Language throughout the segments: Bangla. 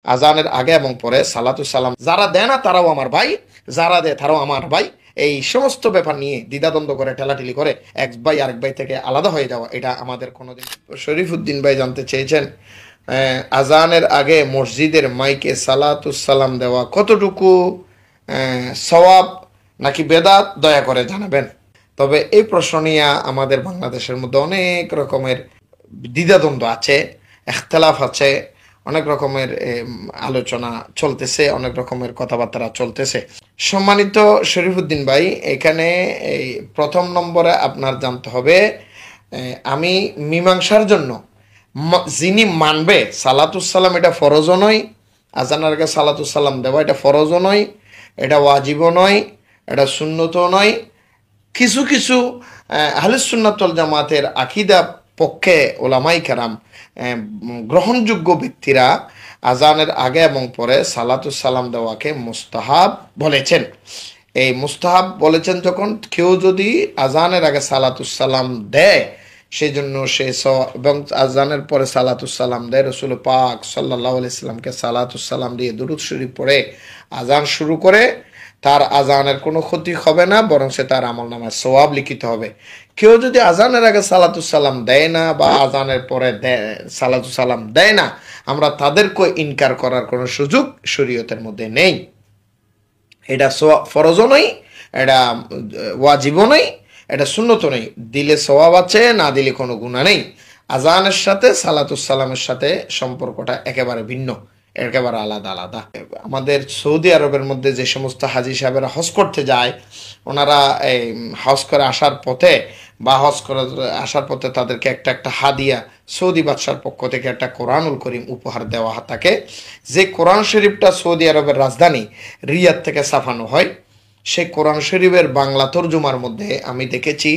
আজানের আগে এবং পরে সালাতু সালাম যারা দেয় না তারাও আমার ভাই, যারা দেয় তারাও আমার ভাই। এই সমস্ত ব্যাপার নিয়ে দ্বিধাদ্বন্দ্ব করে ঠেলাঠেলি করে এক ভাই আরেক ভাই থেকে আলাদা হয়ে যাওয়া, এটা আমাদের কোনোদিন। শরীফুদ্দিন ভাই জানতে চেয়েছেন আজানের আগে মসজিদের মাইকে সালাতু সালাম দেওয়া কতটুকু সওয়াব নাকি বেদাত, দয়া করে জানাবেন। তবে এই প্রশ্ন নিয়ে আমাদের বাংলাদেশের মধ্যে অনেক রকমের দ্বিধাদ্বন্দ্ব আছে, এখতলাফ আছে, অনেক রকমের আলোচনা চলতেছে, অনেক রকমের কথাবার্তা চলতেছে। সম্মানিত শরীফুদ্দিন ভাই, এখানে এই প্রথম নম্বরে আপনার জানতে হবে, আমি মীমাংসার জন্য যিনি মানবে সালাতুসাল্লাম এটা ফরজও নয়, আজানের আগে সালাতুসাল্লাম দেওয়া এটা ফরজও নয়, এটা ওয়াজিবও নয়, এটা সুন্নতও নয়। কিছু কিছু আহলে সুন্নাত ওয়াল জামাতের আকীদা পক্ষে ওলামাই কেরাম গ্রহণযোগ্য ব্যক্তিরা আজানের আগে এবং পরে সালাতু সালাম দেওয়াকে মুস্তাহাব বলেছেন। এই মুস্তাহাব বলেছেন যখন, কেউ যদি আজানের আগে সালাতু সালাম দেয় সেই জন্য সে এবং আজানের পরে সালাতু সালাম দেয়, রসুল পাক সাল্লাল্লাহু আলাইহি সাল্লামকে সালাতু সালাম দিয়ে দুরূদ শরীফ পড়ে আজান শুরু করে, তার আজানের কোনো ক্ষতি হবে না, বরং সে তার আমলনামায় সওয়াব লিখিত হবে। কেউ যদি আজানের আগে সালাতু সালাম দেয় না বা আজানের পরে সালাতু সালাম দেয় না, আমরা তাদেরকে ইনকার করার কোনো সুযোগ শরীয়তের মধ্যে নেই। এটা ফরজও নয়, এটা ওয়াজিবও নয়, এটা সুন্নত নয়। দিলে সওয়াব আছে, না দিলে কোনো গুনাহ নেই। আজানের সাথে সালাতু সালামের সাথে সম্পর্কটা একেবারে ভিন্ন, একেবারে আলাদা আলাদা। আমাদের সৌদি আরবের মধ্যে যে সমস্ত হাজি সাহেবেরা হজ করতে যায়, ওনারা এই হজ করে আসার পথে বা হজ করে আসার পথে তাদেরকে একটা একটা হাদিয়া সৌদি বাদশার পক্ষ থেকে একটা কোরআনুল করিম উপহার দেওয়া থাকে। যে কোরআন শরীফটা সৌদি আরবের রাজধানী রিয়াদ থেকে ছাপানো হয়, সেই কোরআন শরীফের বাংলা তর্জুমার মধ্যে আমি দেখেছি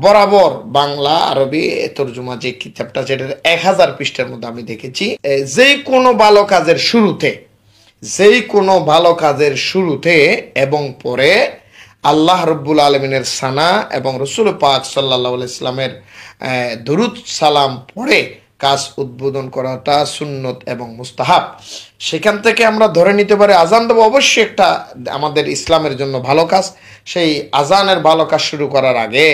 বরাবর বাংলা আরবি তর্জুমা যে কিতাবটা, যেটা 1000 পৃষ্ঠার মধ্যে আমি দেখেছি, যে কোনো ভালো কাজের শুরুতে, যেই কোনো ভালো কাজের শুরুতে এবং পরে আল্লাহ রব্বুল আলমিনের সানা এবং রসুল পাক সাল্লাল্লাহু আলাইহি সাল্লামের দরুদ সালাম পড়ে কাজ উদ্বোধন করাটা সুন্নত এবং মুস্তাহাব। সেখান থেকে আমরা ধরে নিতে পারি আজান দেবো অবশ্যই একটা আমাদের ইসলামের জন্য ভালো কাজ। সেই আজানের ভালো কাজ শুরু করার আগে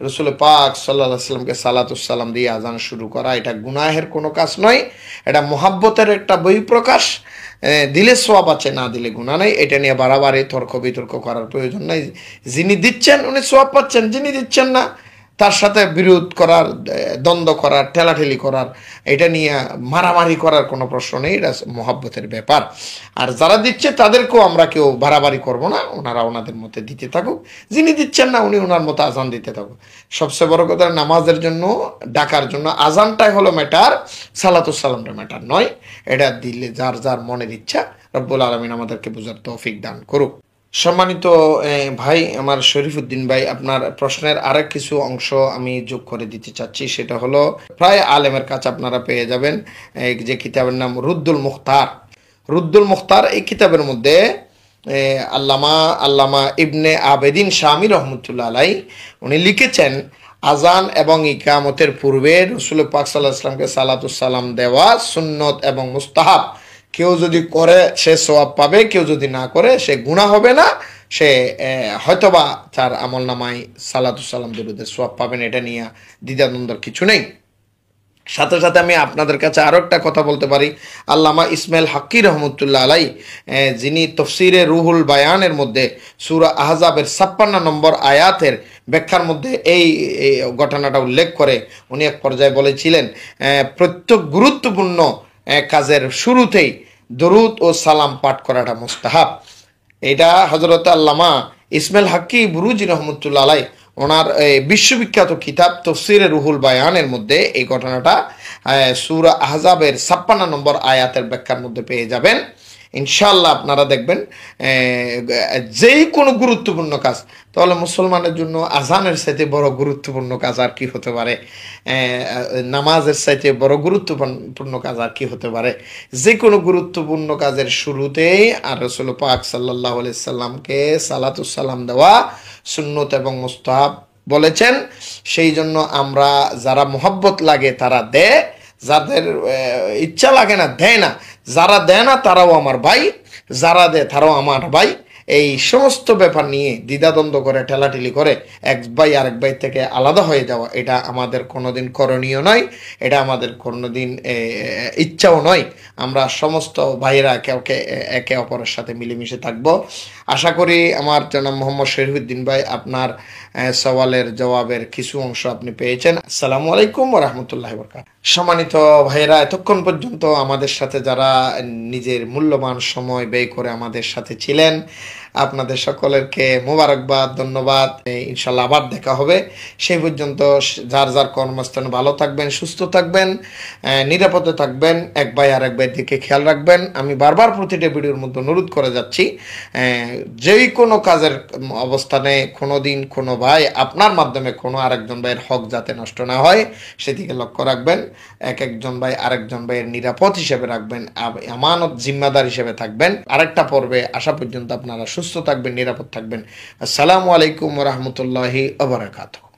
রসুল পাক সাল্লাল্লাহু আলাইহি সাল্লামকে সালাতুসাল্লাম দিয়ে আজান শুরু করা এটা গুনাহের কোনো কাজ নয়, এটা মোহাব্বতের একটা বহিঃপ্রকাশ। দিলে সওয়াব আছে, না দিলে গুনাহ নেই। এটা নিয়ে বাড়াবাড়ি তর্ক বিতর্ক করার প্রয়োজন নেই। যিনি দিচ্ছেন উনি সওয়াব পাচ্ছেন, যিনি দিচ্ছেন না তার সাথে বিরোধ করার, দ্বন্দ্ব করার, ঠেলাঠেলি করার, এটা নিয়ে মারামারি করার কোনো প্রশ্ন নেই। এটা মহব্বতের ব্যাপার। আর যারা দিচ্ছে তাদেরকেও আমরা কেউ বাড়াবাড়ি করব না, ওনারা ওনাদের মধ্যে দিতে থাকুক। যিনি দিচ্ছেন না উনি ওনার মতো আজান দিতে থাকুক। সবচেয়ে বড় কথা, নামাজের জন্য ডাকার জন্য আজানটাই হলো ম্যাটার, সালাতুস সালামটা ম্যাটার নয়। এটা দিলে যার যার মনের ইচ্ছা, রব্বুল আলামিন আমাদেরকে বুঝার তৌফিক দান করুক। সম্মানিত ভাই আমার শরীফুদ্দিন ভাই, আপনার প্রশ্নের আরেক কিছু অংশ আমি যোগ করে দিতে চাচ্ছি। সেটা হলো, প্রায় আলেমের কাছে আপনারা পেয়ে যাবেন যে কিতাবের নাম রুদ্দুল মুখতার। রুদ্দুল মুখতার এই কিতাবের মধ্যে আল্লামা ইবনে আবেদিন শামী রহমতুল্লাহ আলাই উনি লিখেছেন, আজান এবং ইকামতের পূর্বে রসুল পাক সাল্লাল্লাহু আলাইহি ওয়াসাল্লামকে সালাতুস সালাম দেওয়া সুন্নত এবং মুস্তাহাব। কেউ যদি করে সে সওয়াব পাবে, কেউ যদি না করে সে গুনাহ হবে না, সে হয়তোবা তার আমল নামায় সালাতুস সালাম দরুদের সওয়াব পাবেন। এটা নিয়ে দ্বিধাদ্বন্দ্বের কিছু নেই। সাথে সাথে আমি আপনাদের কাছে আরও একটা কথা বলতে পারি, আল্লামা ইসমাইল হাক্কি রহমতুল্লাহ আলাই যিনি তফসিরে রুহুল বায়ানের মধ্যে সূরা আহজাবের 56 নম্বর আয়াতের ব্যাখ্যার মধ্যে এই ঘটনাটা উল্লেখ করে উনি এক পর্যায়ে বলেছিলেন, প্রত্যেক গুরুত্বপূর্ণ কাজের শুরুতেই দরুদ ও সালাম পাঠ করাটা মুস্তাহাব। এটা হযরত আল্লামা ইসমাইল হাক্কি বুরুজি রহমতুল্লাহ আলাই ওনার বিশ্ববিখ্যাত কিতাব তফসিরে রুহুল বায়ানের মধ্যে এই ঘটনাটা সূরা আহজাবের 56 নম্বর আয়াতের ব্যাখ্যার মধ্যে পেয়ে যাবেন। ইনশাআল্লাহ আপনারা দেখবেন যেই কোনো গুরুত্বপূর্ণ কাজ, তাহলে মুসলমানের জন্য আজানের চাইতে বড় গুরুত্বপূর্ণ কাজ আর কি হতে পারে? নামাজের চাইতে বড় গুরুত্বপূর্ণ কাজ আর কি হতে পারে? যে কোনো গুরুত্বপূর্ণ কাজের শুরুতেই আর রাসূল পাক সাল্লাল্লাহু আলাইহি সাল্লামকে সালাতুস সালাম দেওয়া সুন্নত এবং মুস্তাহাব বলেছেন। সেই জন্য আমরা যারা মোহাব্বত লাগে তারা দেয়, যাদের ইচ্ছা লাগে না দেয় না, যারা দেয় না তারাও আমার ভাই, যারা দেয় তারাও আমার ভাই। এই সমস্ত ব্যাপার নিয়ে দ্বিধাদ্বন্দ্ব করে ঠেলাঠেলি করে এক ভাই আরেক ভাই থেকে আলাদা হয়ে যাওয়া, এটা আমাদের কোনোদিন করণীয় নয়, এটা আমাদের কোনোদিন ইচ্ছাও নয়। আমরা সমস্ত ভাইয়েরা একে অপরের সাথে মিলেমিশে থাকব। আশা করি আমার জনাব মোহাম্মদ শরীফউদ্দিন ভাই আপনার সওয়ালের জবাবের কিছু অংশ আপনি পেয়েছেন। আসসালামু আলাইকুম ওয়া রাহমাতুল্লাহি ওয়া বারাকাতুহু। সম্মানিত ভাইয়েরা, এতক্ষণ পর্যন্ত আমাদের সাথে যারা নিজের মূল্যবান সময় ব্যয় করে আমাদের সাথে ছিলেন, আপনাদের সকলেরকে মোবারকবাদ, ধন্যবাদ। ইনশাল্লাহ আবার দেখা হবে। সেই পর্যন্ত যার যার কর্মস্থানে ভালো থাকবেন, সুস্থ থাকবেন, নিরাপদে থাকবেন, এক ভাই আর এক ভাই দিকে খেয়াল রাখবেন। আমি বারবার প্রতিটা ভিডিওর মধ্যে অনুরোধ করে যাচ্ছি, যেই কোনো কাজের অবস্থানে কোনো দিন কোনো ভাই আপনার মাধ্যমে কোনো আরেকজন ভাইয়ের হক যাতে নষ্ট না হয় সেদিকে লক্ষ্য রাখবেন। এক একজন ভাই আরেকজন ভাইয়ের নিরাপদ হিসেবে রাখবেন, আমানত জিম্মাদার হিসেবে থাকবেন। আরেকটা পর্বে আসা পর্যন্ত আপনারা সুস্থ থাকবেন, নিরাপদ থাকবেন। আসসালামু আলাইকুম ওয়া রাহমাতুল্লাহি ওয়া বারাকাতুহু।